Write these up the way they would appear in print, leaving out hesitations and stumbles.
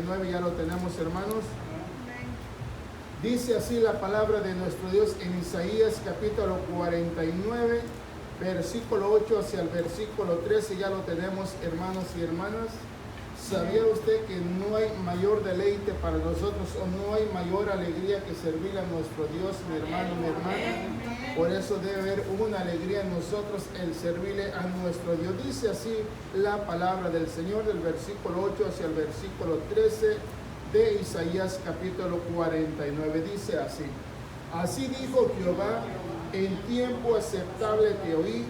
49, ya lo tenemos, hermanos. Dice así la palabra de nuestro Dios en Isaías capítulo 49, versículo 8 hacia el versículo 13, ya lo tenemos, hermanos y hermanas. ¿Sabía usted que no hay mayor deleite para nosotros o no hay mayor alegría que servir a nuestro Dios, mi hermano, mi hermana? Por eso debe haber una alegría en nosotros el servirle a nuestro Dios. Dice así la palabra del Señor del versículo 8 hacia el versículo 13 de Isaías capítulo 49. Dice así: así dijo Jehová, en tiempo aceptable te oí,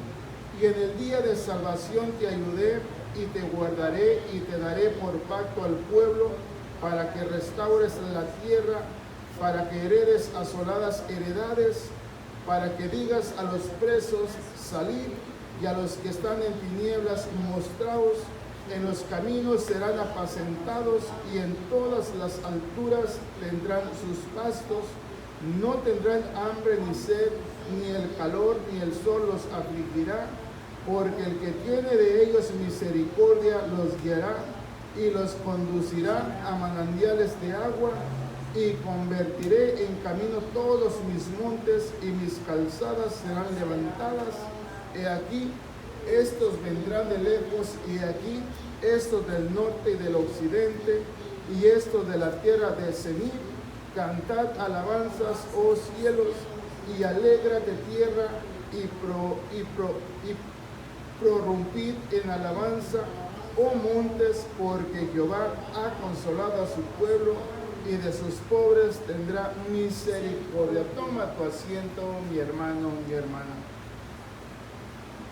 y en el día de salvación te ayudé, y te guardaré y te daré por pacto al pueblo, para que restaures la tierra, para que heredes asoladas heredades, para que digas a los presos, salid, y a los que están en tinieblas, mostraos. En los caminos serán apacentados, y en todas las alturas tendrán sus pastos. No tendrán hambre ni sed, ni el calor ni el sol los afligirá, porque el que tiene de ellos misericordia los guiará y los conducirá a manantiales de agua, y convertiré en camino todos mis montes, y mis calzadas serán levantadas. He aquí, estos vendrán de lejos, y aquí, estos del norte y del occidente, y estos de la tierra de Senir. Cantad alabanzas, oh cielos, y alégrate tierra, y prorrumpid en alabanza, oh montes, porque Jehová ha consolado a su pueblo, y de sus pobres tendrá misericordia. Toma tu asiento, mi hermano, mi hermana.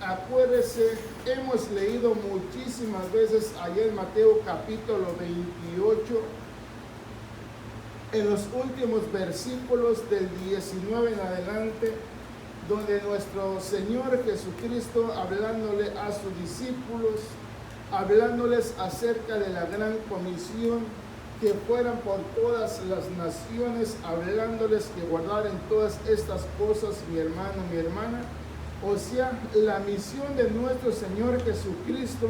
Acuérdese, hemos leído muchísimas veces allá en Mateo capítulo 28, en los últimos versículos del 19 en adelante, donde nuestro Señor Jesucristo, hablándole a sus discípulos, hablándoles acerca de la gran comisión, que fueran por todas las naciones, hablándoles que guardaran todas estas cosas, mi hermano, mi hermana. O sea, la misión de nuestro Señor Jesucristo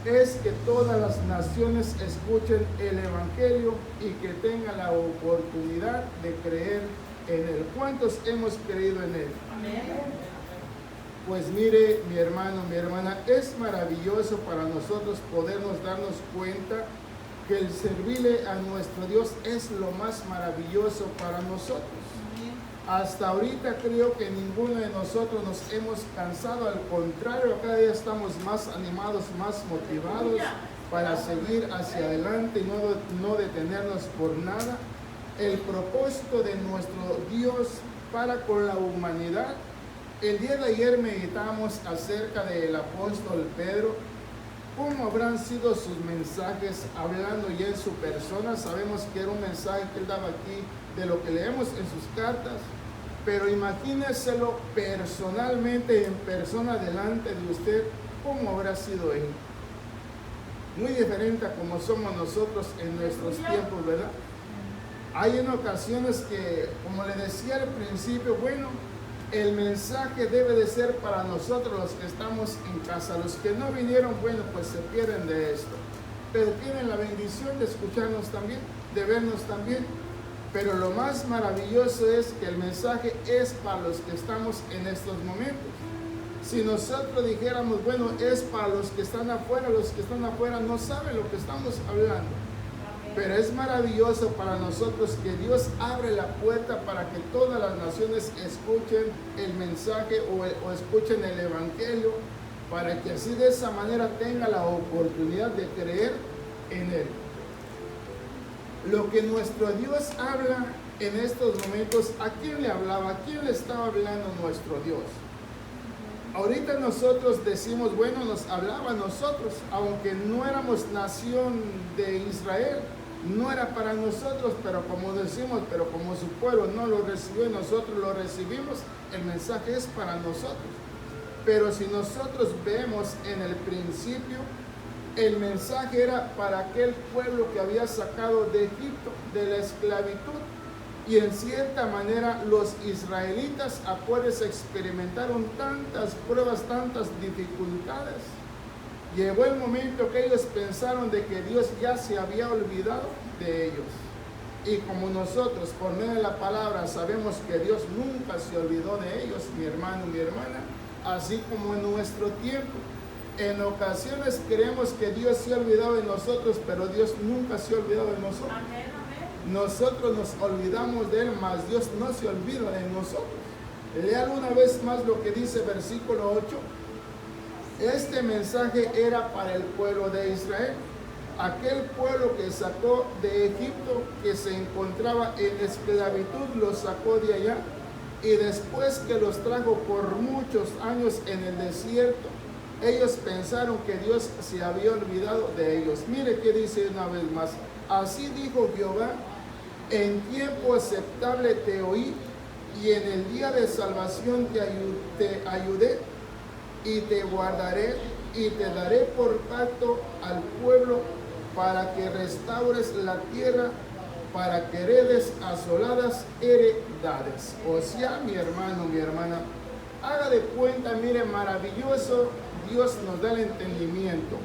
es que todas las naciones escuchen el Evangelio y que tengan la oportunidad de creer en Él. ¿Cuántos hemos creído en Él? Amén. Pues mire, mi hermano, mi hermana, es maravilloso para nosotros podernos darnos cuenta que el servirle a nuestro Dios es lo más maravilloso para nosotros. Hasta ahorita creo que ninguno de nosotros nos hemos cansado, al contrario, cada día estamos más animados, más motivados para seguir hacia adelante y no detenernos por nada. El propósito de nuestro Dios para con la humanidad. El día de ayer meditamos acerca del apóstol Pedro, cómo habrán sido sus mensajes hablando ya en su persona. Sabemos que era un mensaje que él daba aquí de lo que leemos en sus cartas, pero imagíneselo personalmente, en persona delante de usted, cómo habrá sido él. Muy diferente a como somos nosotros en nuestros tiempos, ¿verdad? Hay en ocasiones que, como le decía al principio, bueno, el mensaje debe de ser para nosotros los que estamos en casa. Los que no vinieron, bueno, pues se pierden de esto, pero tienen la bendición de escucharnos también, de vernos también. Pero lo más maravilloso es que el mensaje es para los que estamos en estos momentos. Si nosotros dijéramos, bueno, es para los que están afuera no saben lo que estamos hablando. Pero es maravilloso para nosotros que Dios abre la puerta para que todas las naciones escuchen el mensaje o escuchen el Evangelio, para que así de esa manera tenga la oportunidad de creer en Él. Lo que nuestro Dios habla en estos momentos, ¿a quién le hablaba? ¿A quién le estaba hablando nuestro Dios? Ahorita nosotros decimos, bueno, nos hablaba a nosotros, aunque no éramos nación de Israel, no era para nosotros, pero como decimos, pero como su pueblo no lo recibió y nosotros lo recibimos, el mensaje es para nosotros. Pero si nosotros vemos en el principio, el mensaje era para aquel pueblo que había sacado de Egipto, de la esclavitud. Y en cierta manera los israelitas, acuérdense, experimentaron tantas pruebas, tantas dificultades. Llegó el momento que ellos pensaron de que Dios ya se había olvidado de ellos. Y como nosotros, por medio de la palabra, sabemos que Dios nunca se olvidó de ellos, mi hermano y mi hermana, así como en nuestro tiempo. En ocasiones creemos que Dios se ha olvidado de nosotros, pero Dios nunca se ha olvidado de nosotros. Amén, amén. Nosotros nos olvidamos de Él, mas Dios no se olvida de nosotros. Lea una vez más lo que dice versículo 8. Este mensaje era para el pueblo de Israel, aquel pueblo que sacó de Egipto, que se encontraba en esclavitud, los sacó de allá, y después que los trajo por muchos años en el desierto, ellos pensaron que Dios se había olvidado de ellos. Mire qué dice una vez más. Así dijo Jehová, en tiempo aceptable te oí, y en el día de salvación te ayudé, y te guardaré, y te daré por pacto al pueblo, para que restaures la tierra, para que heredes asoladas heredades. O sea, mi hermano, mi hermana, haga de cuenta, mire, maravilloso, Dios nos da el entendimiento.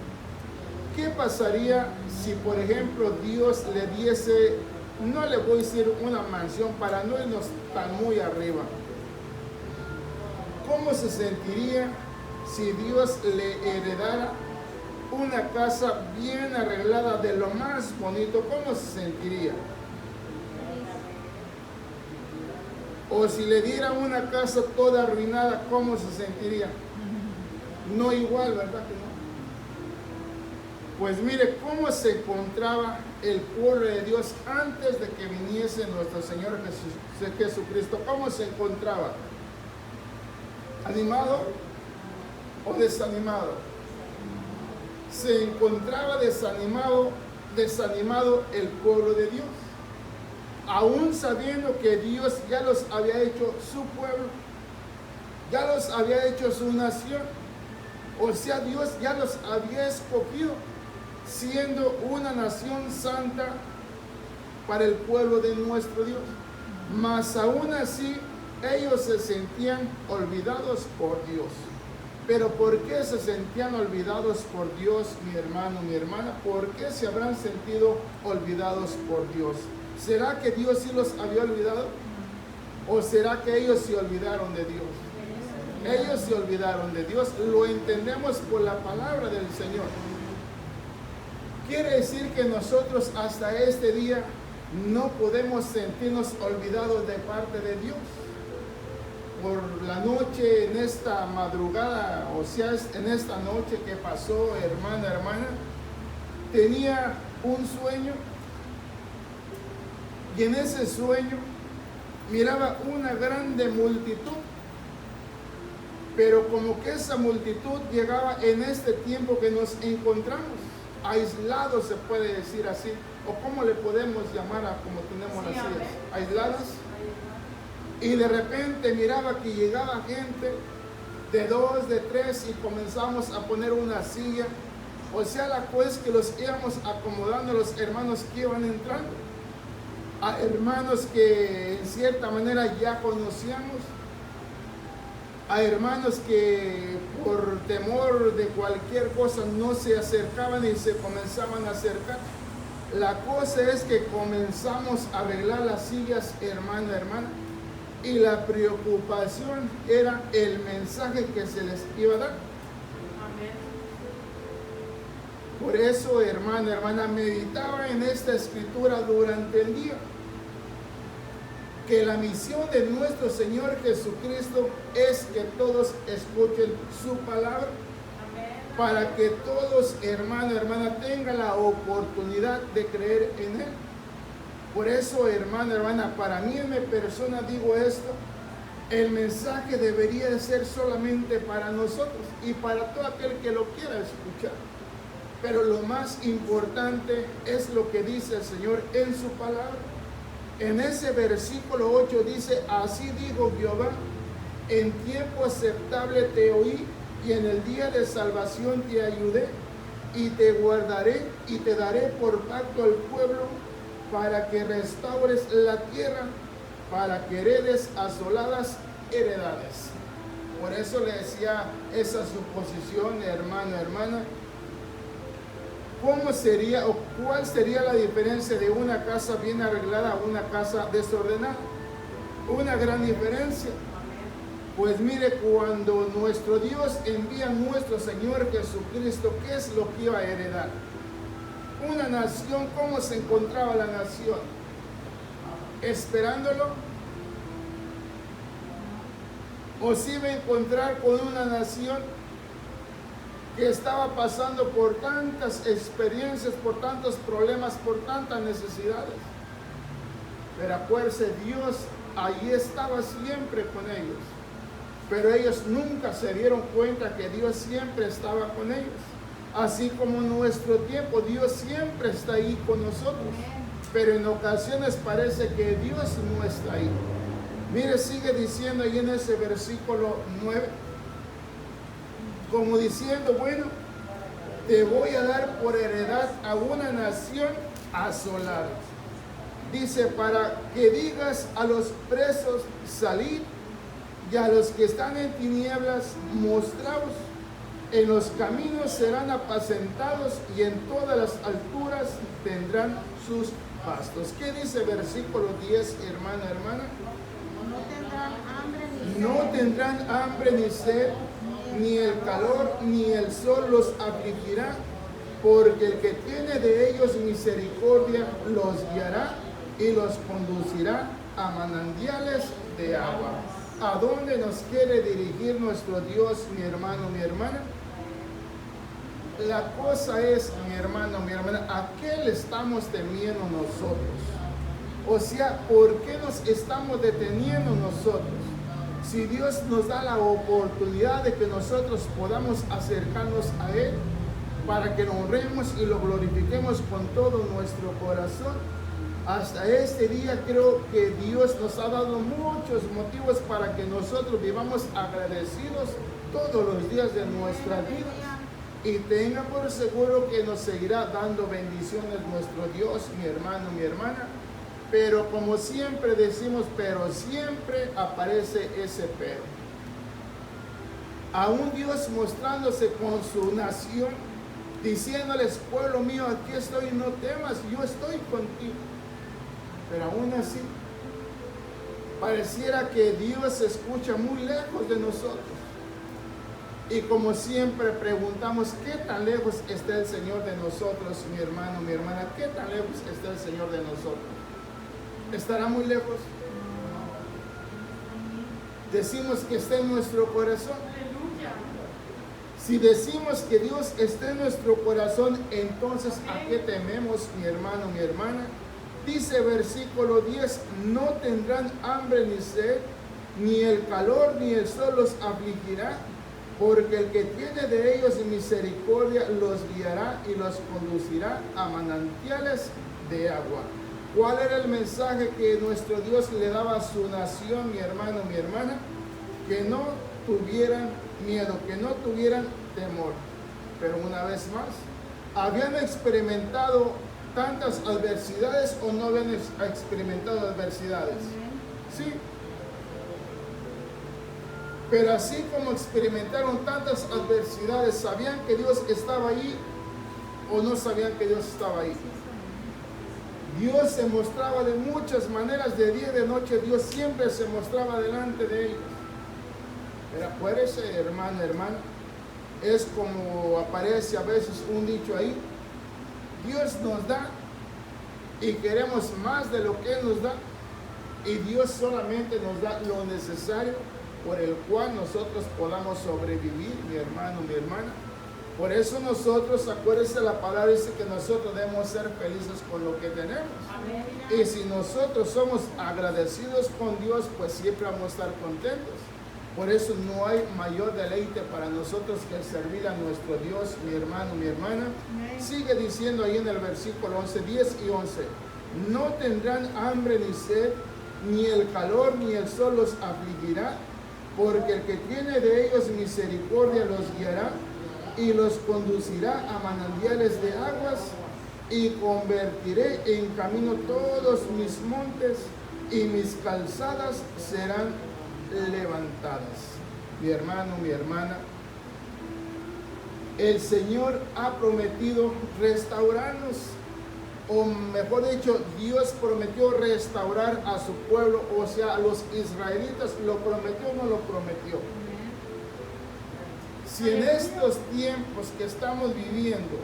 ¿Qué pasaría si, por ejemplo, Dios le diese, no le voy a decir una mansión para no irnos tan muy arriba? ¿Cómo se sentiría si Dios le heredara una casa bien arreglada, de lo más bonito? ¿Cómo se sentiría? O si le diera una casa toda arruinada, ¿cómo se sentiría? No igual, ¿verdad que no? Pues mire cómo se encontraba el pueblo de Dios antes de que viniese nuestro Señor Jesucristo. ¿Cómo se encontraba? ¿Animado o desanimado? Se encontraba desanimado el pueblo de Dios, aún sabiendo que Dios ya los había hecho su pueblo, ya los había hecho su nación. O sea, Dios ya los había escogido, siendo una nación santa para el pueblo de nuestro Dios. Mas aún así, ellos se sentían olvidados por Dios. Pero ¿por qué se sentían olvidados por Dios, mi hermano, mi hermana? ¿Por qué se habrán sentido olvidados por Dios? ¿Será que Dios sí los había olvidado? ¿O será que ellos se olvidaron de Dios? Ellos se olvidaron de Dios. Lo entendemos por la palabra del Señor. Quiere decir que nosotros hasta este día no podemos sentirnos olvidados de parte de Dios. Por la noche, en esta madrugada, o sea, en esta noche que pasó, hermana, tenía un sueño, y en ese sueño miraba una grande multitud, pero como que esa multitud llegaba en este tiempo que nos encontramos, aislados, se puede decir así, o cómo le podemos llamar a como tenemos las sillas, aisladas. Y de repente miraba que llegaba gente de 2, de 3, y comenzamos a poner una silla. O sea, la cosa que los íbamos acomodando, los hermanos que iban entrando, a hermanos que en cierta manera ya conocíamos, a hermanos que por temor de cualquier cosa no se acercaban y se comenzaban a acercar. La cosa es que comenzamos a arreglar las sillas, hermana. Y la preocupación era el mensaje que se les iba a dar. Amén. Por eso, hermana, meditaba en esta escritura durante el día, que la misión de nuestro Señor Jesucristo es que todos escuchen su palabra. Amén. Para que todos, hermana, tengan la oportunidad de creer en Él. Por eso, hermana, para mí en mi persona digo esto: el mensaje debería de ser solamente para nosotros y para todo aquel que lo quiera escuchar. Pero lo más importante es lo que dice el Señor en su palabra. En ese versículo 8 dice: así dijo Jehová, en tiempo aceptable te oí, y en el día de salvación te ayudé, y te guardaré, y te daré por pacto al pueblo, para que restaures la tierra, para que heredes asoladas heredades. Por eso le decía esa suposición, hermana, ¿cómo sería o cuál sería la diferencia de una casa bien arreglada a una casa desordenada? Una gran diferencia. Pues mire, cuando nuestro Dios envía a nuestro Señor Jesucristo, ¿qué es lo que iba a heredar? Una nación. ¿Cómo se encontraba la nación? ¿Esperándolo? ¿O se iba a encontrar con una nación que estaba pasando por tantas experiencias, por tantos problemas, por tantas necesidades? Pero acuérdense, Dios allí estaba siempre con ellos. Pero ellos nunca se dieron cuenta que Dios siempre estaba con ellos. Así como en nuestro tiempo, Dios siempre está ahí con nosotros. Pero en ocasiones parece que Dios no está ahí. Mire, sigue diciendo ahí en ese versículo 9. Como diciendo, bueno, te voy a dar por heredad a una nación asolada. Dice, para que digas a los presos, salid, y a los que están en tinieblas, mostraos. En los caminos serán apacentados, y en todas las alturas tendrán sus pastos. ¿Qué dice versículo 10, hermana? No tendrán hambre ni sed, ni el calor ni el sol los afligirá, porque el que tiene de ellos misericordia los guiará y los conducirá a manantiales de agua. ¿A dónde nos quiere dirigir nuestro Dios, mi hermano, mi hermana? La cosa es, mi hermano, mi hermana, ¿a qué le estamos temiendo nosotros? O sea, ¿por qué nos estamos deteniendo nosotros? Si Dios nos da la oportunidad de que nosotros podamos acercarnos a Él para que lo honremos y lo glorifiquemos con todo nuestro corazón, hasta este día creo que Dios nos ha dado muchos motivos para que nosotros vivamos agradecidos todos los días de nuestra vida. Y tenga por seguro que nos seguirá dando bendiciones nuestro Dios, mi hermano, mi hermana. Pero como siempre decimos, pero siempre aparece ese pero. Aún Dios mostrándose con su nación, diciéndoles, pueblo mío, aquí estoy, no temas, yo estoy contigo. Pero aún así, pareciera que Dios se escucha muy lejos de nosotros. Y como siempre preguntamos, ¿qué tan lejos está el Señor de nosotros, mi hermano, mi hermana? ¿Qué tan lejos está el Señor de nosotros? ¿Estará muy lejos? Decimos que está en nuestro corazón. Si decimos que Dios está en nuestro corazón, entonces ¿a qué tememos, mi hermano, mi hermana? Dice versículo 10, no tendrán hambre ni sed, ni el calor ni el sol los afligirá, porque el que tiene de ellos misericordia los guiará y los conducirá a manantiales de agua. ¿Cuál era el mensaje que nuestro Dios le daba a su nación, mi hermano, mi hermana? Que no tuvieran miedo, que no tuvieran temor. Pero una vez más, ¿habían experimentado tantas adversidades o no habían experimentado adversidades? Sí. Pero así como experimentaron tantas adversidades, ¿sabían que Dios estaba ahí o no sabían que Dios estaba ahí? Dios se mostraba de muchas maneras, de día y de noche. Dios siempre se mostraba delante de ellos. Pero acuérdese, hermano, hermana, es como aparece a veces un dicho ahí: Dios nos da y queremos más de lo que Él nos da, y Dios solamente nos da lo necesario por el cual nosotros podamos sobrevivir, mi hermano, mi hermana. Por eso nosotros, acuérdense, la palabra dice que nosotros debemos ser felices con lo que tenemos. Amén. Y si nosotros somos agradecidos con Dios, pues siempre vamos a estar contentos. Por eso no hay mayor deleite para nosotros que servir a nuestro Dios, mi hermano, mi hermana. Amén. Sigue diciendo ahí en el versículo 11, 10 y 11. No tendrán hambre ni sed, ni el calor ni el sol los afligirá, porque el que tiene de ellos misericordia los guiará y los conducirá a manantiales de aguas, y convertiré en camino todos mis montes, y mis calzadas serán levantadas. Mi hermano, mi hermana, el Señor ha prometido restaurarnos, o mejor dicho, Dios prometió restaurar a su pueblo, o sea, a los israelitas. ¿Lo prometió o no lo prometió? Si en estos tiempos que estamos viviendo,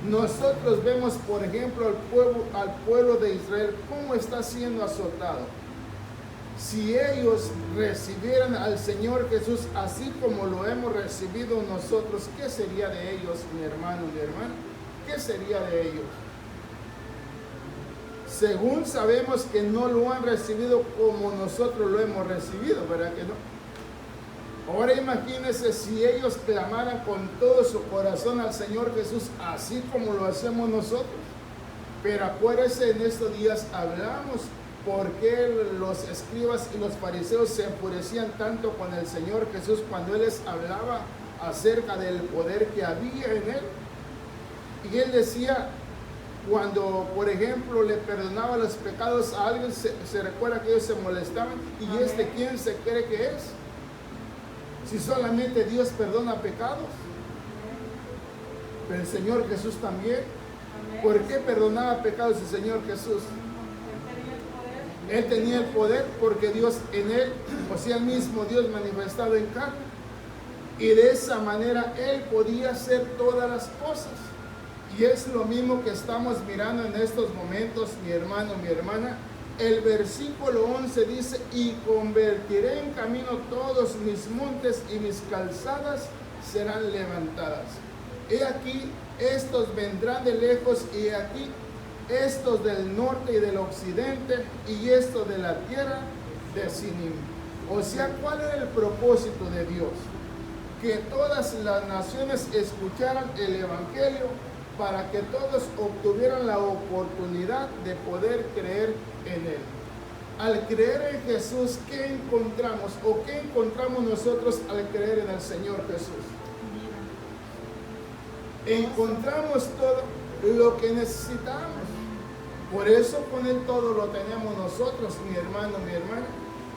nosotros vemos, por ejemplo, al pueblo de Israel, cómo está siendo azotado. Si ellos recibieran al Señor Jesús así como lo hemos recibido nosotros, ¿qué sería de ellos, mi hermano, mi hermana? ¿Qué sería de ellos? Según sabemos que no lo han recibido como nosotros lo hemos recibido, ¿verdad que no? Ahora imagínense si ellos clamaran con todo su corazón al Señor Jesús, así como lo hacemos nosotros. Pero acuérdense, en estos días hablamos por qué los escribas y los fariseos se enfurecían tanto con el Señor Jesús cuando Él les hablaba acerca del poder que había en Él. Y Él decía, cuando por ejemplo le perdonaba los pecados a alguien, se recuerda que ellos se molestaban. ¿Y quién se cree que es? Si solamente Dios perdona pecados, pero el Señor Jesús también. ¿Por qué perdonaba pecados el Señor Jesús? Él tenía el poder porque Dios en Él, o sea, el mismo Dios manifestado en carne. Y de esa manera Él podía hacer todas las cosas. Y es lo mismo que estamos mirando en estos momentos, mi hermano, mi hermana. El versículo 11 dice, y convertiré en camino todos mis montes y mis calzadas serán levantadas. He aquí, estos vendrán de lejos, y aquí, estos del norte y del occidente, y estos de la tierra de Sinim. O sea, ¿cuál era el propósito de Dios? Que todas las naciones escucharan el Evangelio, para que todos obtuvieran la oportunidad de poder creer en Él. Al creer en Jesús, ¿qué encontramos? ¿O qué encontramos nosotros al creer en el Señor Jesús? Encontramos todo lo que necesitamos. Por eso con Él todo lo tenemos nosotros, mi hermano, mi hermana.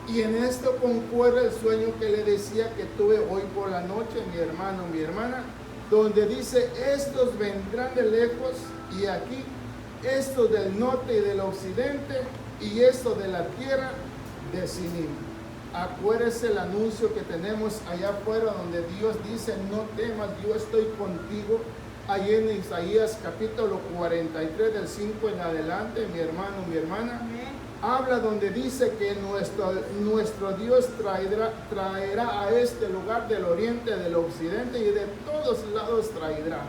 Y en esto concuerda el sueño que le decía que tuve hoy por la noche, mi hermano, mi hermana, donde dice, estos vendrán de lejos, y aquí, estos del norte y del occidente, y estos de la tierra de Sinim. Acuérdese el anuncio que tenemos allá afuera, donde Dios dice, no temas, yo estoy contigo. Ahí en Isaías capítulo 43, del 5 en adelante, mi hermano, mi hermana. Habla donde dice que nuestro Dios traerá a este lugar del oriente, del occidente, y de todos lados traerá.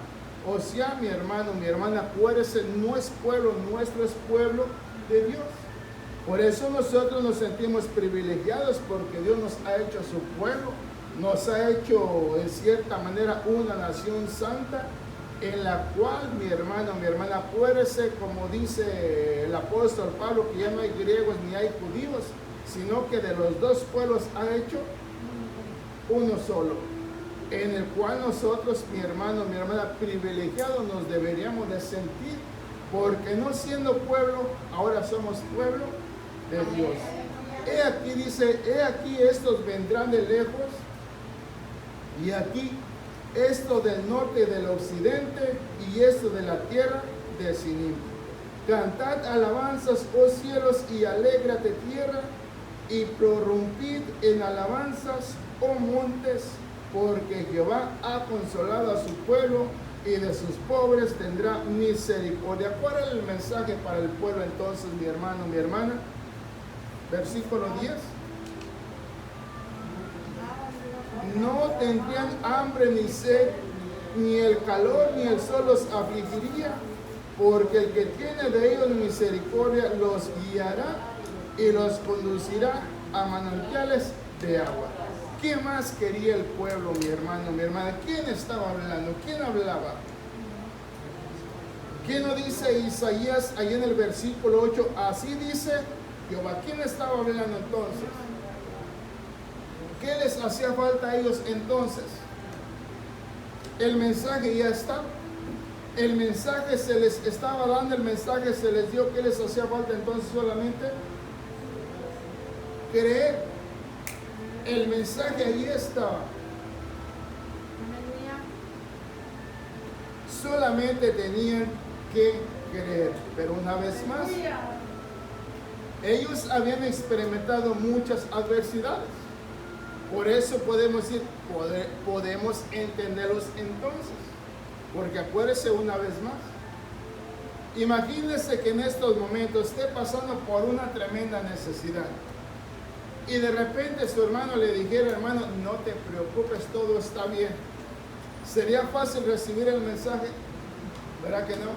O sea, mi hermano, mi hermana, acuérdese, no es pueblo nuestro, es pueblo de Dios. Por eso nosotros nos sentimos privilegiados, porque Dios nos ha hecho su pueblo, nos ha hecho en cierta manera una nación santa, en la cual, mi hermano, mi hermana, acuérdese, como dice el apóstol Pablo, que ya no hay griegos ni hay judíos, sino que de los dos pueblos ha hecho uno solo, en el cual nosotros, mi hermano, mi hermana, privilegiados nos deberíamos de sentir, porque no siendo pueblo, ahora somos pueblo de Dios. He aquí, dice, he aquí estos vendrán de lejos, y aquí esto del norte y del occidente, y esto de la tierra de Sinim. Cantad alabanzas, oh cielos, y alégrate tierra, y prorrumpid en alabanzas, oh montes, porque Jehová ha consolado a su pueblo, y de sus pobres tendrá misericordia. ¿Cuál es el mensaje para el pueblo entonces, mi hermano, mi hermana? Versículo 10. No tendrían hambre ni sed, ni el calor ni el sol los afligiría, porque el que tiene de ellos misericordia los guiará y los conducirá a manantiales de agua. ¿Qué más quería el pueblo, mi hermano, mi hermana? ¿Quién estaba hablando? ¿Quién hablaba? ¿Qué no dice Isaías ahí en el versículo 8? Así dice Jehová. ¿Quién estaba hablando entonces? ¿Qué les hacía falta a ellos entonces? El mensaje ya está. El mensaje se les estaba dando, el mensaje se les dio. ¿Qué les hacía falta entonces? Solamente creer. El mensaje ahí estaba. solamente tenían que creer. Pero una vez más, ellos habían experimentado muchas adversidades. Por eso podemos decir, podemos entenderlos entonces. Porque acuérdese una vez más. Imagínese que en estos momentos esté pasando por una tremenda necesidad. Y de repente su hermano le dijera, hermano, no te preocupes, todo está bien. ¿Sería fácil recibir el mensaje? ¿Verdad que no?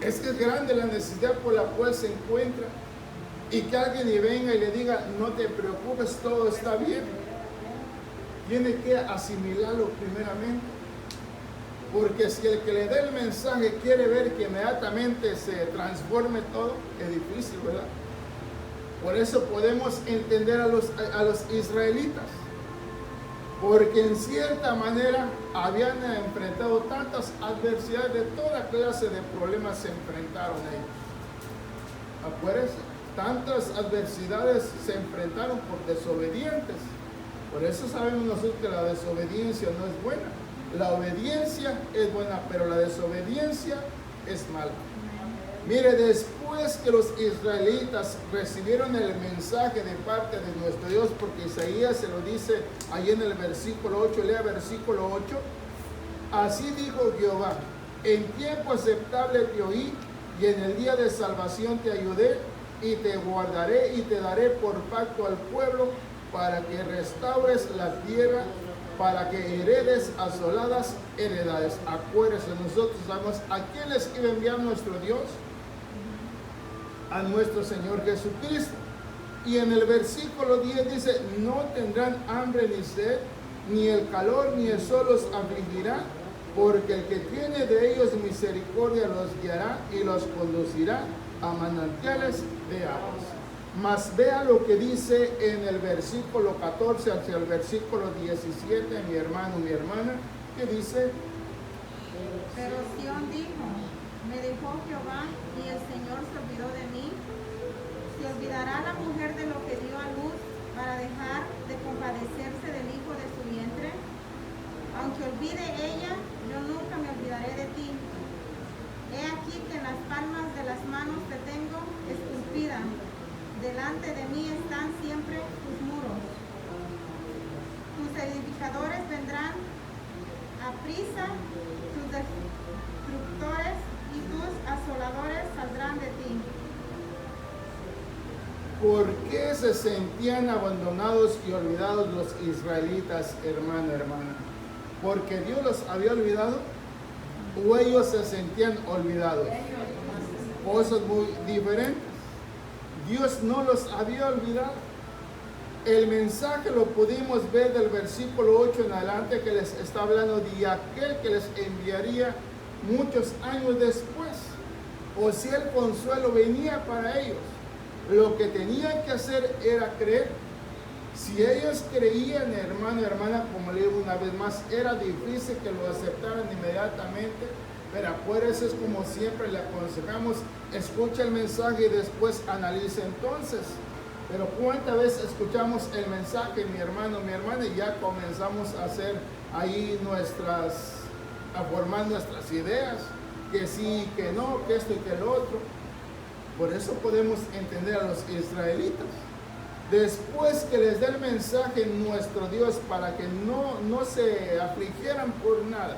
Es que es grande la necesidad por la cual se encuentra. Y que alguien y venga y le diga, no te preocupes, todo está bien. Tiene que asimilarlo primeramente. Porque si el que le dé el mensaje quiere ver que inmediatamente se transforme todo, es difícil, ¿verdad? Por eso podemos entender a los israelitas. Porque en cierta manera habían enfrentado tantas adversidades, de toda clase de problemas se enfrentaron ellos. Acuérdense, tantas adversidades se enfrentaron por desobedientes. Por eso sabemos nosotros que la desobediencia no es buena. La obediencia es buena, pero la desobediencia es mala. Mire, después que los israelitas recibieron el mensaje de parte de nuestro Dios, porque Isaías se lo dice ahí en el versículo 8, lea versículo 8, así dijo Jehová, en tiempo aceptable te oí, y en el día de salvación te ayudé, y te guardaré y te daré por pacto al pueblo, para que restaures la tierra, para que heredes asoladas heredades. Acuérdense, nosotros sabemos a quién les iba a enviar nuestro Dios, a nuestro Señor Jesucristo. Y en el versículo 10 dice, no tendrán hambre ni sed, ni el calor ni el sol los afligirá, porque el que tiene de ellos misericordia los guiará y los conducirá a manantiales de aguas. Mas vea lo que dice en el versículo 14 hacia el versículo 17, mi hermano, mi hermana, que dice, pero Sión dijo, me dejó Jehová y el Señor se olvidó de mí. ¿Se olvidará la mujer de lo que dio a luz para dejar de compadecerse del hijo de su vientre? Aunque olvide ella, yo nunca me olvidaré de ti. He aquí que en las palmas de las manos te tengo esculpida. Delante de mí están siempre tus muros. Tus edificadores vendrán a prisa, tus destructores y tus asoladores saldrán de ti. ¿por qué se sentían abandonados y olvidados los israelitas, hermano, hermana? ¿Porque Dios los había olvidado o ellos se sentían olvidados? Cosas muy diferentes. Dios no los había olvidado. El mensaje lo pudimos ver del versículo 8 en adelante, que les está hablando de aquel que les enviaría muchos años después. O si el consuelo venía para ellos. Lo que tenían que hacer era creer. Si ellos creían, hermano, hermana, como le digo una vez más, era difícil que lo aceptaran inmediatamente. Pero acuérdense, es como siempre le aconsejamos, escucha el mensaje y después analice entonces. Pero cuántas veces escuchamos el mensaje, mi hermano, mi hermana, y ya comenzamos a hacer ahí a formar nuestras ideas, que sí, que no, que esto y que lo otro. Por eso podemos entender a los israelitas. Después que les dé el mensaje nuestro Dios para que no se afligieran por nada,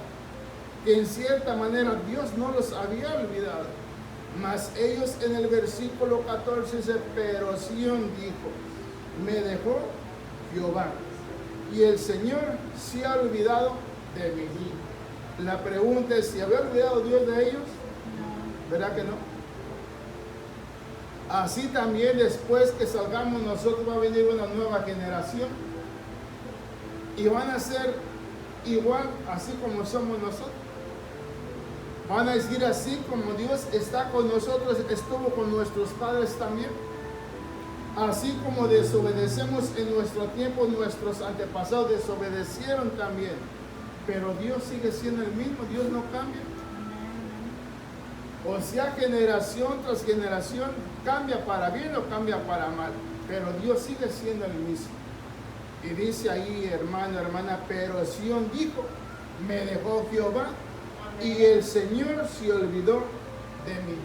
que en cierta manera Dios no los había olvidado. Mas ellos en el versículo 14 dice, pero Sión dijo, me dejó Jehová y el Señor se ha olvidado de mí. La pregunta es, ¿se había olvidado Dios de ellos? ¿Verdad que no? Así también después que salgamos nosotros va a venir una nueva generación y van a ser igual, así como somos nosotros. Van a decir, así como Dios está con nosotros, estuvo con nuestros padres también. Así como desobedecemos en nuestro tiempo, nuestros antepasados desobedecieron también. Pero Dios sigue siendo el mismo, Dios no cambia. O sea, generación tras generación cambia para bien o cambia para mal. Pero Dios sigue siendo el mismo. Y dice ahí, hermano, hermana, pero Sión dijo, Me dejó Jehová y el Señor se olvidó de mí.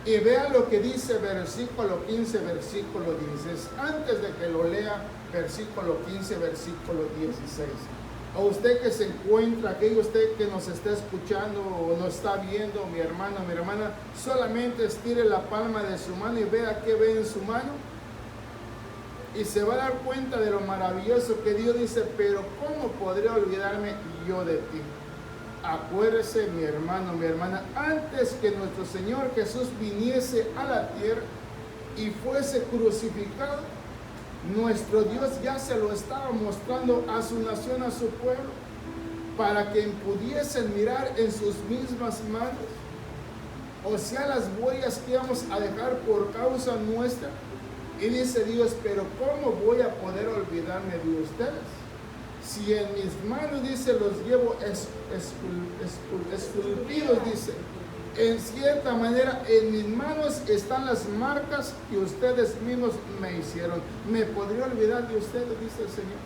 Y vea lo que dice versículo 15, versículo 16. Antes de que lo lea, versículo 15, versículo 16. A usted que se encuentra, aquello usted que nos está escuchando o nos está viendo, mi hermano, mi hermana, solamente estire la palma de su mano y vea qué ve en su mano. Y se va a dar cuenta de lo maravilloso que Dios dice, pero ¿cómo podré olvidarme yo de ti? Acuérdese, mi hermano, mi hermana, antes que nuestro Señor Jesús viniese a la tierra y fuese crucificado, nuestro Dios ya se lo estaba mostrando a su nación, a su pueblo, para que pudiesen mirar en sus mismas manos, o sea, las huellas que íbamos a dejar por causa nuestra. Y dice Dios, pero ¿cómo voy a poder olvidarme de ustedes? Si en mis manos, dice, los llevo esculpidos, dice, en cierta manera en mis manos están las marcas que ustedes mismos me hicieron. ¿Me podría olvidar de ustedes?, dice el Señor.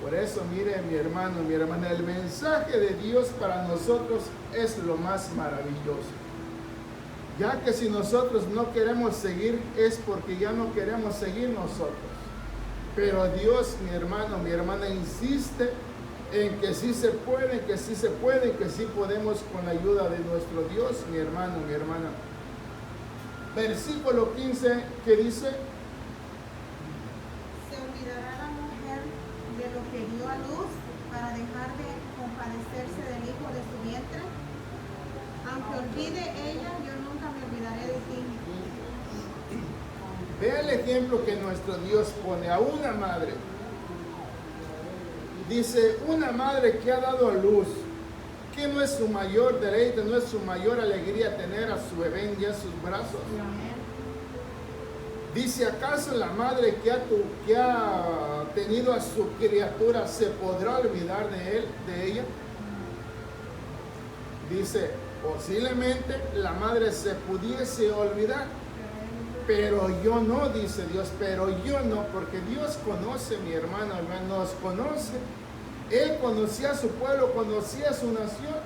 Por eso, mire, mi hermano, mi hermana, el mensaje de Dios para nosotros es lo más maravilloso. Ya que si nosotros no queremos seguir, es porque ya no queremos seguir nosotros. Pero Dios, mi hermano, mi hermana, insiste en que sí se puede, que sí se puede, que sí podemos con la ayuda de nuestro Dios, mi hermano, mi hermana. Versículo 15, que dice: ¿Se olvidará la mujer de lo que dio a luz para dejar de compadecerse del hijo de su vientre? Aunque olvide ella, yo nunca me olvidaré de ti. Vea el ejemplo que nuestro Dios pone a una madre. Dice, una madre que ha dado a luz, que no es su mayor deleite, no es su mayor alegría tener a su bebé ya en sus brazos. Dice, ¿acaso la madre que ha tenido a su criatura se podrá olvidar de él, de ella? Dice, posiblemente la madre se pudiese olvidar, pero yo no, dice Dios, pero yo no, porque Dios conoce, mi hermano, nos conoce. Él conocía a su pueblo, conocía a su nación,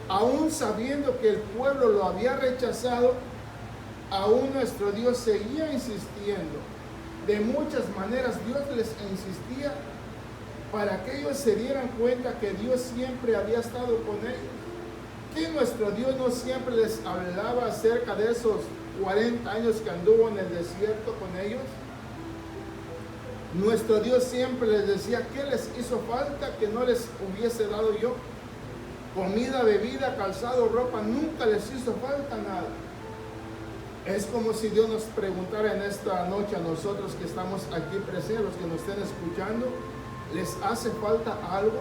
aún sabiendo que el pueblo lo había rechazado, aún nuestro Dios seguía insistiendo. De muchas maneras Dios les insistía para que ellos se dieran cuenta que Dios siempre había estado con ellos. Que nuestro Dios no siempre les hablaba acerca de esos 40 años que anduvo en el desierto con ellos. Nuestro Dios siempre les decía qué les hizo falta que no les hubiese dado yo. Comida, bebida, calzado, ropa, nunca les hizo falta nada. Es como si Dios nos preguntara en esta noche a nosotros que estamos aquí presentes, los que nos estén escuchando, ¿les hace falta algo?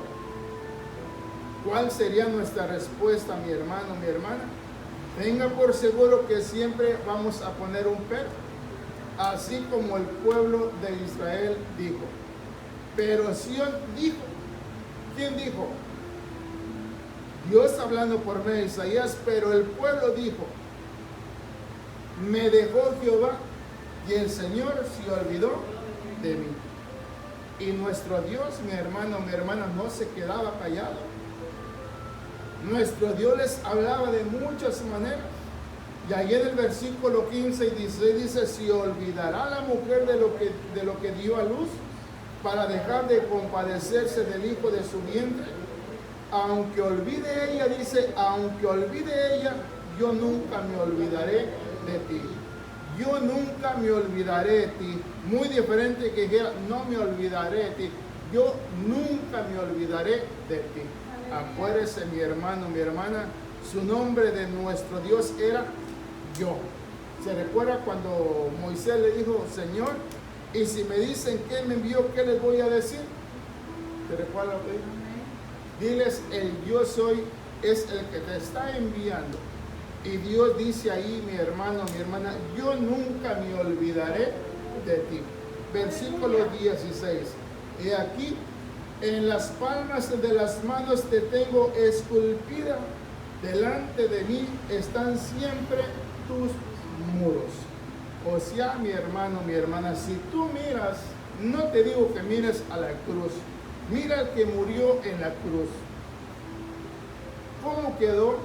¿Cuál sería nuestra respuesta, mi hermano, mi hermana? Tenga por seguro que siempre vamos a poner un pero, así como el pueblo de Israel dijo. Pero Sión dijo, ¿quién dijo? Dios hablando por medio de Isaías, pero el pueblo dijo, me dejó Jehová y el Señor se olvidó de mí. Y nuestro Dios, mi hermano, mi hermana, no se quedaba callado. Nuestro Dios les hablaba de muchas maneras. Y ahí en el versículo 15 y 16 dice, se olvidará la mujer de lo que dio a luz para dejar de compadecerse del hijo de su vientre. Aunque olvide ella, dice, aunque olvide ella, yo nunca me olvidaré de ti. Yo nunca me olvidaré de ti. Muy diferente que dijera, no me olvidaré de ti. Yo nunca me olvidaré de ti. Acuérdese, mi hermano, mi hermana, su nombre de nuestro Dios era yo. ¿Se recuerda cuando Moisés le dijo, Señor, y si me dicen que Él me envió, qué les voy a decir? ¿Se recuerda lo que dijo? Diles, el yo soy es el que te está enviando. Y Dios dice ahí, mi hermano, mi hermana, yo nunca me olvidaré de ti. Versículo 16. Y aquí, en las palmas de las manos te tengo esculpida, delante de mí están siempre tus muros. O sea, mi hermano, mi hermana, si tú miras, no te digo que mires a la cruz, Mira el que murió en la cruz. ¿Cómo quedó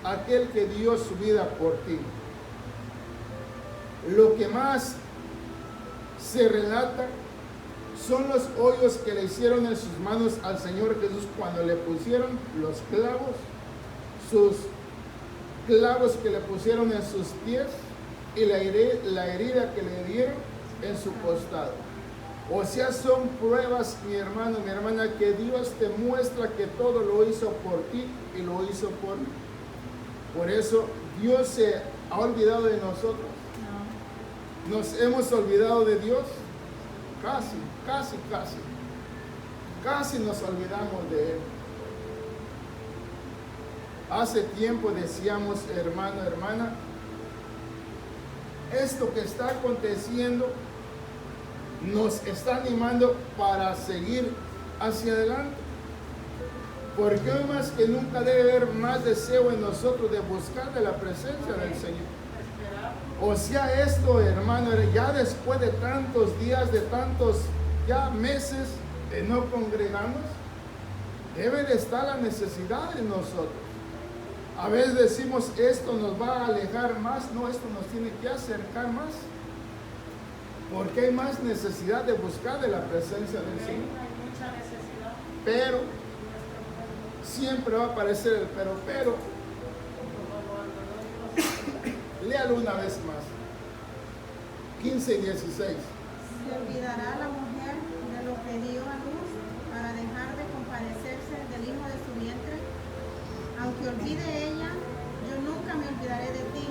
aquel que dio su vida por ti? Lo que más se relata son los hoyos que le hicieron en sus manos al Señor Jesús cuando le pusieron los clavos, sus clavos que le pusieron en sus pies y la herida que le dieron en su costado. O sea, son pruebas, mi hermano, mi hermana, que Dios te muestra que todo lo hizo por ti y lo hizo por mí. Por eso Dios se ha olvidado de nosotros. ¿Nos hemos olvidado de Dios? Casi nos olvidamos de Él. Hace tiempo decíamos, hermano, hermana, esto que está aconteciendo nos está animando para seguir hacia adelante. Porque hoy más que nunca debe haber más deseo en nosotros de buscar de la presencia del Señor. O sea, esto, hermano, ya después de tantos días, de tantos ya meses de no congregarnos, debe de estar la necesidad en nosotros. A veces decimos, esto nos va a alejar más. No, esto nos tiene que acercar más. Porque hay más necesidad de buscar de la presencia del Señor. Hay mucha necesidad. Pero, siempre va a aparecer el pero. Léalo una vez más. 15 y 16. Se olvidará la mujer de lo que dio a luz para dejar de compadecerse del hijo de su vientre. Aunque olvide ella, yo nunca me olvidaré de ti.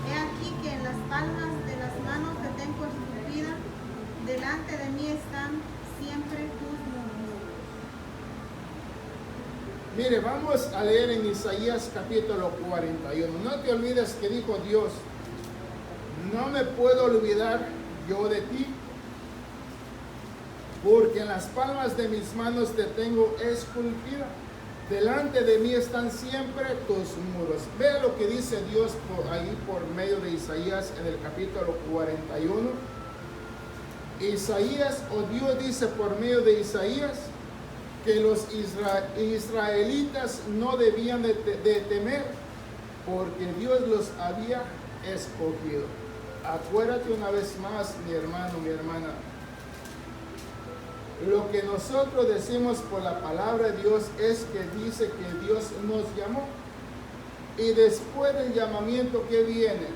He aquí que en las palmas de las manos te tengo esculpida, delante de mí están siempre tus muros. Mire, vamos a leer en Isaías capítulo 41. No te olvides que dijo Dios, no me puedo olvidar yo de ti, porque en las palmas de mis manos te tengo esculpida. Delante de mí están siempre tus muros. Vea lo que dice Dios por medio de Isaías en el capítulo 41. Isaías, o Dios dice por medio de Isaías, que los israelitas no debían de temer, porque Dios los había escogido. Acuérdate una vez más, mi hermano, mi hermana, lo que nosotros decimos por la palabra de Dios es que dice que Dios nos llamó. Y después del llamamiento, ¿qué viene?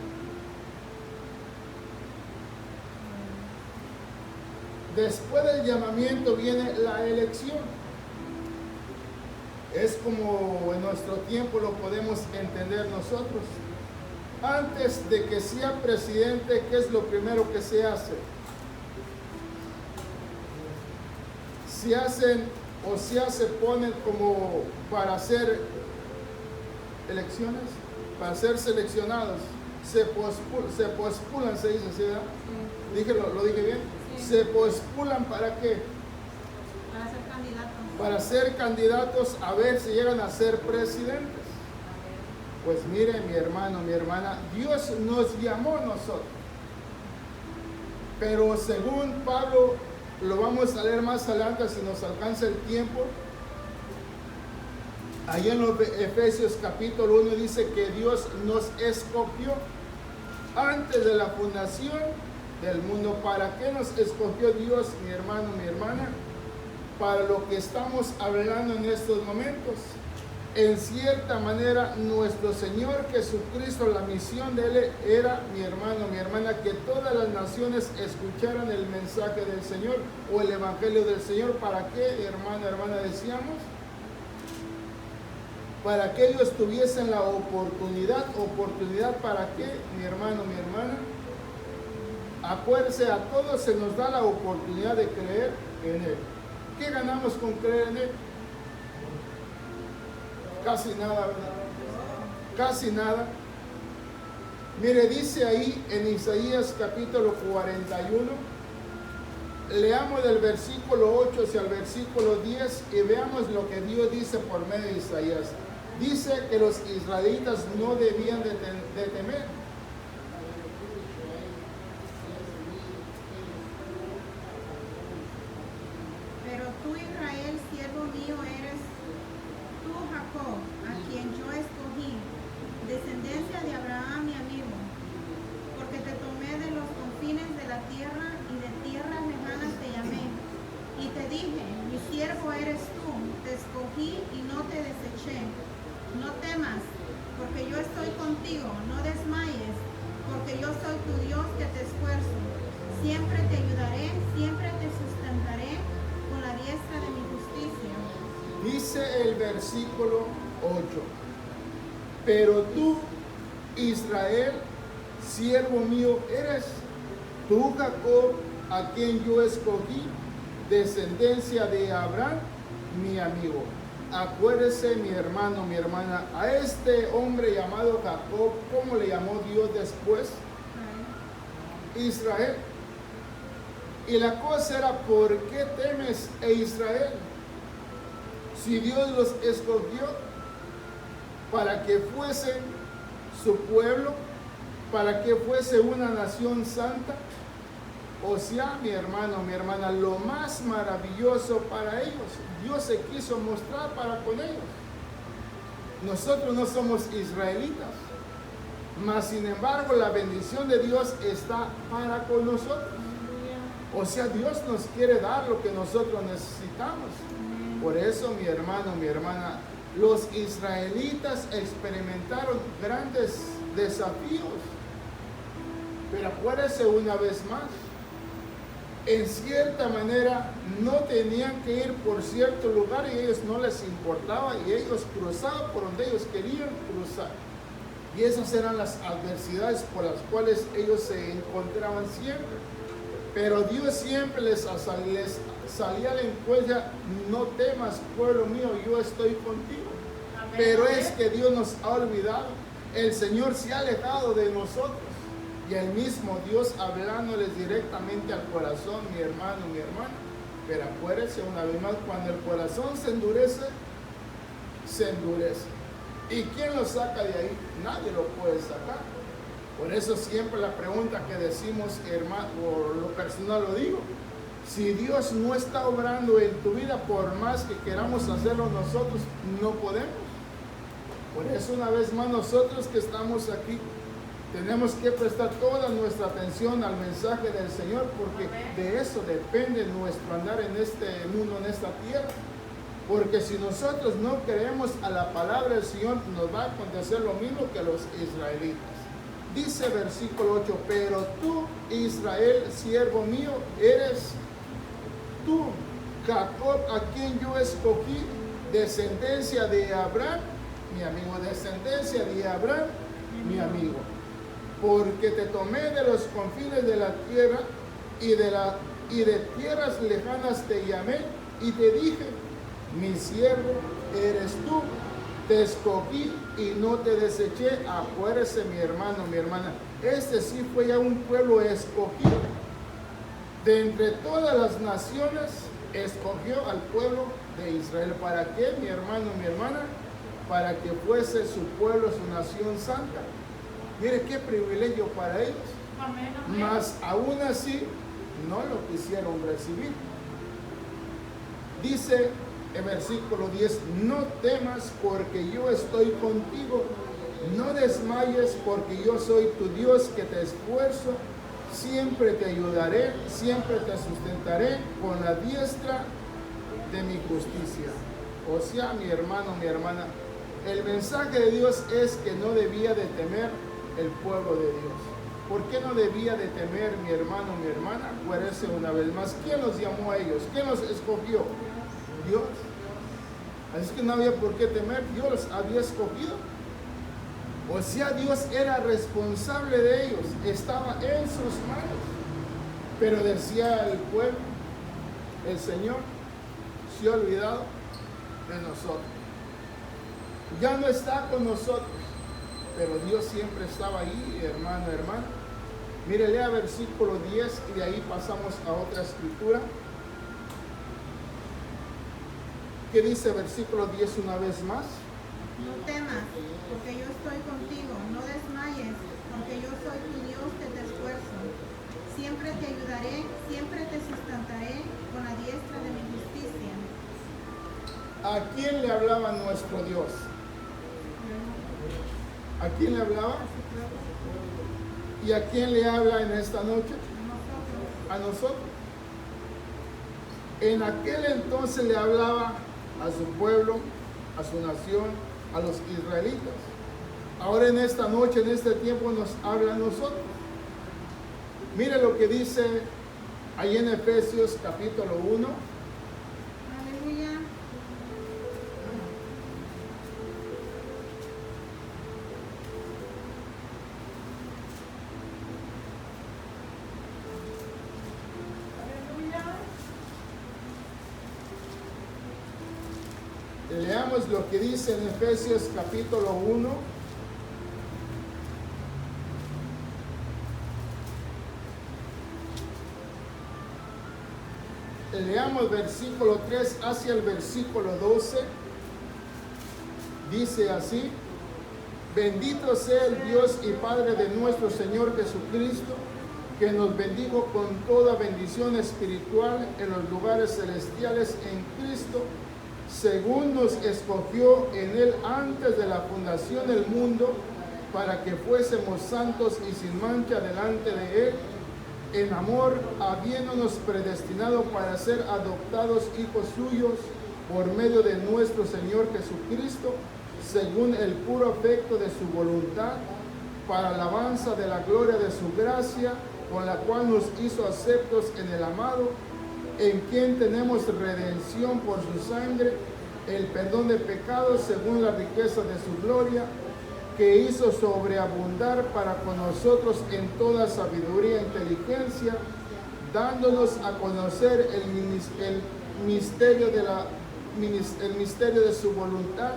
Después del llamamiento viene la elección. Es como en nuestro tiempo lo podemos entender nosotros. Antes de que sea presidente, ¿qué es lo primero que se hace? Se ponen como para hacer elecciones, para ser seleccionados, se pospulan, se dice así, ¿verdad? ¿Lo dije bien? Sí. Se pospulan, ¿para qué? Para ser candidatos. Para ser candidatos a ver si llegan a ser presidentes. Pues mire, mi hermano, mi hermana, Dios nos llamó a nosotros. Pero según Pablo, lo vamos a leer más adelante si nos alcanza el tiempo. Allá en los Efesios capítulo 1 dice que Dios nos escogió antes de la fundación del mundo. ¿Para qué nos escogió Dios, mi hermano, mi hermana? Para lo que estamos hablando en estos momentos. En cierta manera, nuestro Señor Jesucristo, la misión de Él era, mi hermano, mi hermana, que todas las naciones escucharan el mensaje del Señor o el Evangelio del Señor. ¿Para qué, hermano, hermana, decíamos? Para que ellos tuviesen la oportunidad. ¿Oportunidad para qué, mi hermano, mi hermana? Acuérdense, a todos se nos da la oportunidad de creer en Él. ¿Qué ganamos con creer en Él? Casi nada, ¿verdad? Casi nada. Mire, dice ahí en Isaías capítulo 41, leamos del versículo 8 hacia el versículo 10 y veamos lo que Dios dice por medio de Isaías. Dice que los israelitas no debían de temer. Pero tú, Israel, siervo mío eres tú, Jacob, a quien yo escogí, descendencia de Abraham mi amigo, porque te tomé de los confines de la tierra y de tierras lejanas te llamé. Y te dije, mi siervo eres tú, te escogí y no te deseché. No temas, porque yo estoy contigo, no desmayes, porque yo soy tu Dios que te esfuerzo. Siempre te ayudaré, siempre te sustentaré con la diestra de mi justicia. Dice el versículo 8, pero tú, Israel, siervo mío eres, tú, Jacob, a quien yo escogí, descendencia de Abraham, mi amigo. Acuérdese, mi hermano, mi hermana, a este hombre llamado Jacob, ¿cómo le llamó Dios después? Israel. Y la cosa era, ¿por qué temes, Israel? Si Dios los escogió para que fuesen su pueblo, para que fuese una nación santa. O sea, mi hermano, mi hermana, lo más maravilloso para ellos, Dios se quiso mostrar para con ellos. Nosotros no somos israelitas, mas sin embargo la bendición de Dios está para con nosotros. O sea, Dios nos quiere dar lo que nosotros necesitamos. Por eso, mi hermano, mi hermana, los israelitas experimentaron grandes desafíos. Pero acuérdense una vez más, en cierta manera no tenían que ir por cierto lugar y a ellos no les importaba y ellos cruzaban por donde ellos querían cruzar. Y esas eran las adversidades por las cuales ellos se encontraban siempre. Pero Dios siempre les salía al encuentro: no temas, pueblo mío, yo estoy contigo. Amén. Pero es que Dios nos ha olvidado. El Señor se ha alejado de nosotros. Y el mismo Dios hablándoles directamente al corazón, mi hermano, mi hermana. Pero acuérdense una vez más, cuando el corazón se endurece, se endurece. ¿Y quién lo saca de ahí? Nadie lo puede sacar. Por eso siempre la pregunta que decimos, hermano, por lo personal lo digo: si Dios no está obrando en tu vida, por más que queramos hacerlo nosotros, no podemos. Por eso una vez más nosotros que estamos aquí, tenemos que prestar toda nuestra atención al mensaje del Señor, porque de eso depende nuestro andar en este mundo, en esta tierra. Porque si nosotros no creemos a la palabra del Señor, nos va a acontecer lo mismo que a los israelitas. Dice versículo 8, pero tú, Israel, siervo mío, eres tú, Jacob, a quien yo escogí, descendencia de Abraham, mi amigo, descendencia de Abraham, mi amigo. Porque te tomé de los confines de la tierra y de tierras lejanas te llamé y te dije, mi siervo eres tú, te escogí y no te deseché. Acuérdese, mi hermano, mi hermana, este sí fue ya un pueblo escogido. De entre todas las naciones, escogió al pueblo de Israel. ¿Para qué, mi hermano, mi hermana? Para que fuese su pueblo, su nación santa. Mire qué privilegio para ellos. Amén, amén. Mas aún así no lo quisieron recibir. Dice en versículo 10, no temas porque yo estoy contigo, no desmayes porque yo soy tu Dios que te esfuerzo, siempre te ayudaré, siempre te sustentaré con la diestra de mi justicia. O sea, mi hermano, mi hermana, el mensaje de Dios es que no debía de temer el pueblo de Dios. ¿Por qué no debía de temer, mi hermano, mi hermana? Acuérdense una vez más, ¿quién los llamó a ellos? ¿Quién los escogió? Dios. Así que no había por qué temer, Dios los había escogido. O sea, Dios era responsable de ellos, estaba en sus manos. Pero decía el pueblo, el Señor se ha olvidado de nosotros. Ya no está con nosotros. Pero Dios siempre estaba ahí, hermano, hermano. Mire, lea versículo 10 y de ahí pasamos a otra escritura. ¿Qué dice versículo 10 una vez más? No temas, porque yo estoy contigo. No desmayes, porque yo soy tu Dios que te esfuerzo. Siempre te ayudaré, siempre te sustentaré con la diestra de mi justicia. ¿A quién le hablaba nuestro Dios? ¿A quién le hablaba? ¿Y a quién le habla en esta noche? A nosotros. En aquel entonces le hablaba a su pueblo, a su nación, a los israelitas. Ahora en esta noche, en este tiempo, nos habla a nosotros. Mire lo que dice ahí en Efesios capítulo 1. Aleluya. Leamos lo que dice en Efesios capítulo 1. Leamos versículo 3 hacia el versículo 12. Dice así: bendito sea el Dios y Padre de nuestro Señor Jesucristo, que nos bendijo con toda bendición espiritual en los lugares celestiales en Cristo, según nos escogió en Él antes de la fundación del mundo, para que fuésemos santos y sin mancha delante de Él, en amor, habiéndonos predestinado para ser adoptados hijos suyos por medio de nuestro Señor Jesucristo, según el puro afecto de su voluntad, para alabanza de la gloria de su gracia, con la cual nos hizo aceptos en el amado, en quien tenemos redención por su sangre, el perdón de pecados según la riqueza de su gloria, que hizo sobreabundar para con nosotros en toda sabiduría e inteligencia, dándonos a conocer el misterio de su voluntad,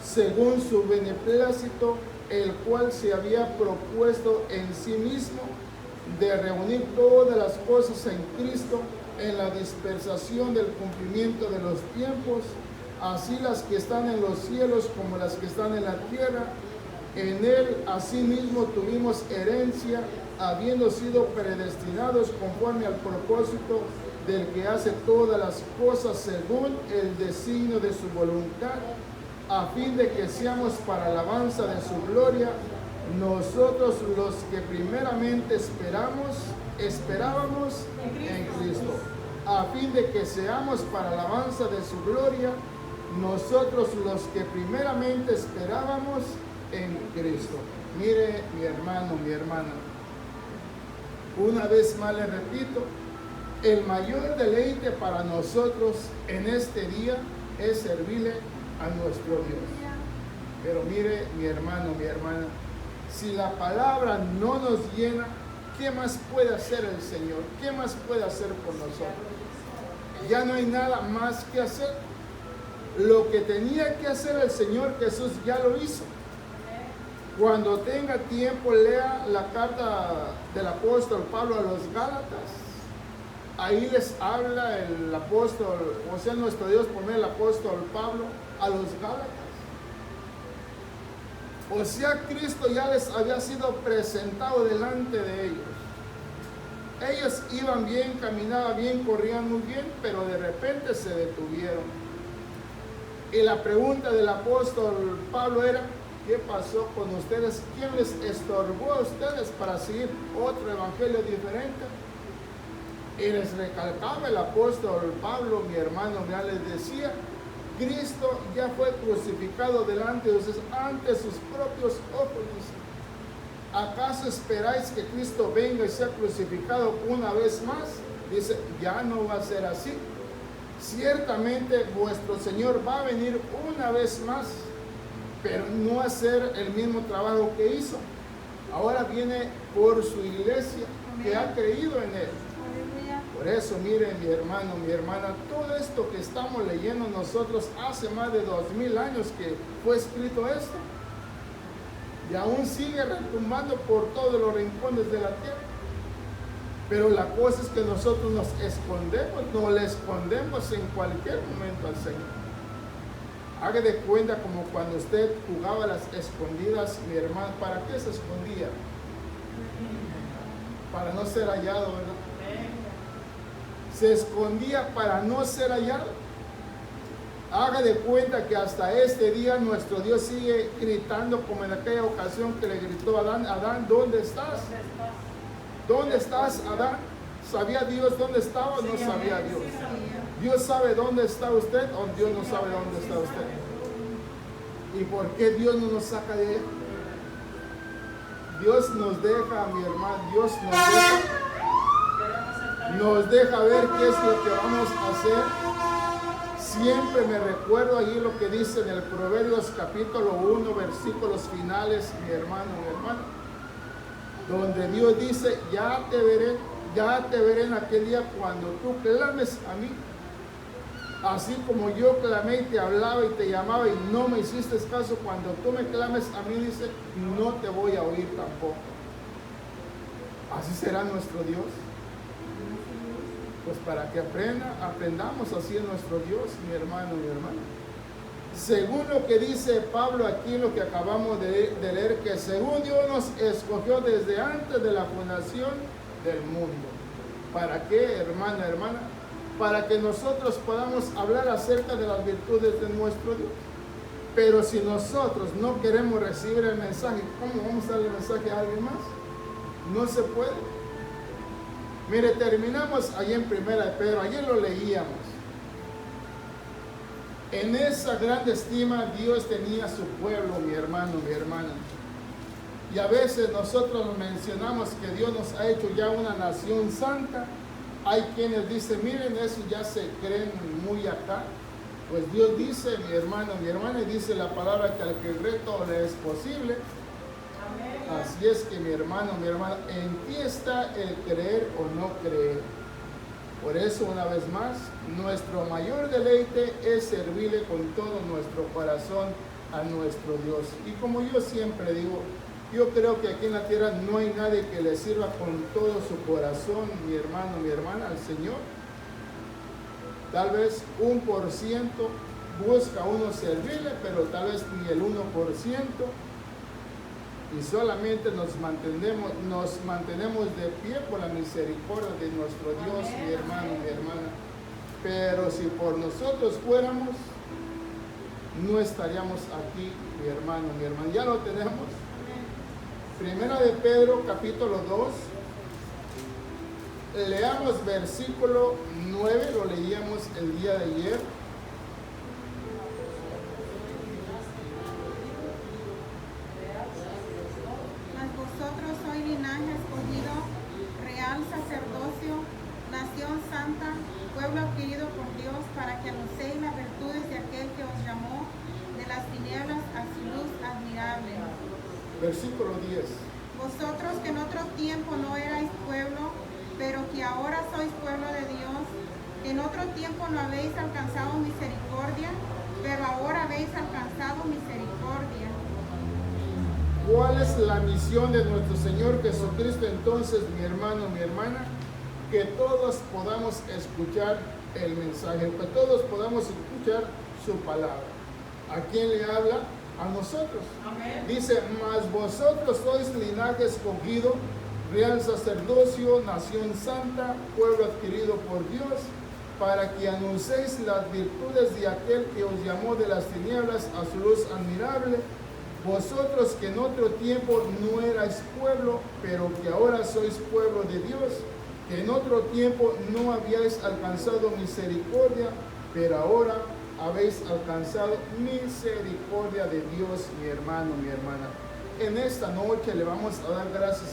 según su beneplácito, el cual se había propuesto en sí mismo de reunir todas las cosas en Cristo, en la dispersación del cumplimiento de los tiempos, así las que están en los cielos como las que están en la tierra. En Él asimismo tuvimos herencia, habiendo sido predestinados conforme al propósito del que hace todas las cosas según el designio de su voluntad, a fin de que seamos para alabanza de su gloria, nosotros los que primeramente esperábamos en Cristo, a fin de que seamos para alabanza de su gloria, nosotros los que primeramente esperábamos en Cristo. Mire, mi hermano, mi hermana, una vez más le repito, el mayor deleite para nosotros en este día es servirle a nuestro Dios. Pero mire, mi hermano, mi hermana, si la palabra no nos llena, ¿qué más puede hacer el Señor? ¿Qué más puede hacer por nosotros? Ya no hay nada más que hacer. Lo que tenía que hacer el Señor Jesús ya lo hizo. Cuando tenga tiempo, lea la carta del apóstol Pablo a los Gálatas. Ahí les habla el apóstol, o sea, nuestro Dios por medio del apóstol Pablo a los Gálatas. O sea, Cristo ya les había sido presentado delante de ellos. Ellos iban bien, caminaban bien, corrían muy bien, pero de repente se detuvieron. Y la pregunta del apóstol Pablo era: ¿qué pasó con ustedes? ¿Quién les estorbó a ustedes para seguir otro evangelio diferente? Y les recalcaba el apóstol Pablo, mi hermano, ya les decía: Cristo ya fue crucificado delante de ustedes, ante sus propios ojos. ¿Acaso esperáis que Cristo venga y sea crucificado una vez más? Dice, ya no va a ser así. Ciertamente vuestro Señor va a venir una vez más, pero no a hacer el mismo trabajo que hizo. Ahora viene por su iglesia que ha creído en Él. Por eso, miren, mi hermano, mi hermana, todo esto que estamos leyendo nosotros hace más de 2000 años que fue escrito esto, y aún sigue retumbando por todos los rincones de la tierra. Pero la cosa es que nosotros nos escondemos, no le escondemos en cualquier momento al Señor. Haga de cuenta como cuando usted jugaba a las escondidas, mi hermano. ¿Para qué se escondía? Para no ser hallado, ¿verdad? Se escondía para no ser hallado. Haga de cuenta que hasta este día nuestro Dios sigue gritando como en aquella ocasión que le gritó a Adán: Adán, ¿dónde estás? ¿Dónde estás, Adán? ¿Sabía Dios dónde estaba o no sabía Dios? ¿Dios sabe dónde está usted o Dios no sabe dónde está usted? ¿Y por qué Dios no nos saca de él? Dios nos deja, mi hermano, Dios nos deja ver qué es lo que vamos a hacer. Siempre me recuerdo allí lo que dice en el Proverbios capítulo 1, versículos finales, mi hermana, donde Dios dice: ya te veré en aquel día cuando tú clames a mí. Así como yo clamé y te hablaba y te llamaba y no me hiciste caso, cuando tú me clames a mí, dice, no te voy a oír tampoco. Así será nuestro Dios. Pues para que aprendamos así en nuestro Dios, mi hermano, mi hermana. Según lo que dice Pablo aquí, lo que acabamos de leer, que según Dios nos escogió desde antes de la fundación del mundo. ¿Para qué, hermana, hermana? Para que nosotros podamos hablar acerca de las virtudes de nuestro Dios. Pero si nosotros no queremos recibir el mensaje, ¿cómo vamos a dar el mensaje a alguien más? No se puede. Mire, terminamos allí en 1 de Pedro, ayer lo leíamos. En esa gran estima Dios tenía a su pueblo, mi hermano, mi hermana. Y a veces nosotros mencionamos que Dios nos ha hecho ya una nación santa. Hay quienes dicen, miren, eso ya se creen muy acá. Pues Dios dice, mi hermano, mi hermana, y dice la palabra que al que el reto le es posible. Amén. Así es que, mi hermano, mi hermana, en ti está el creer o no creer. Por eso, una vez más, nuestro mayor deleite es servirle con todo nuestro corazón a nuestro Dios. Y como yo siempre digo, yo creo que aquí en la tierra no hay nadie que le sirva con todo su corazón, mi hermano, mi hermana, al Señor. Tal vez 1% busca uno servirle, pero tal vez ni el 1%. Y solamente nos mantenemos de pie por la misericordia de nuestro Dios, mi hermano, mi hermana. Pero si por nosotros fuéramos, no estaríamos aquí, mi hermano, mi hermana. Ya lo tenemos. Primera de Pedro, capítulo 2. Leamos versículo 9, lo leíamos el día de ayer. Vosotros sois linaje escogido, real sacerdocio, nación santa, pueblo adquirido por Dios, para que anunciéis las virtudes de aquel que os llamó de las tinieblas a su luz admirable. Versículo 10. Vosotros que en otro tiempo no erais pueblo, pero que ahora sois pueblo de Dios, que en otro tiempo no habéis alcanzado misericordia, pero ahora habéis alcanzado misericordia. ¿Cuál es la misión de nuestro Señor Jesucristo entonces, mi hermano, mi hermana? Que todos podamos escuchar el mensaje, que todos podamos escuchar su palabra. ¿A quién le habla? A nosotros. Amén. Dice, mas vosotros sois linaje escogido, real sacerdocio, nación santa, pueblo adquirido por Dios, para que anunciéis las virtudes de aquel que os llamó de las tinieblas a su luz admirable. Vosotros que en otro tiempo no erais pueblo, pero que ahora sois pueblo de Dios, que en otro tiempo no habíais alcanzado misericordia, pero ahora habéis alcanzado misericordia de Dios, mi hermano, mi hermana. En esta noche le vamos a dar gracias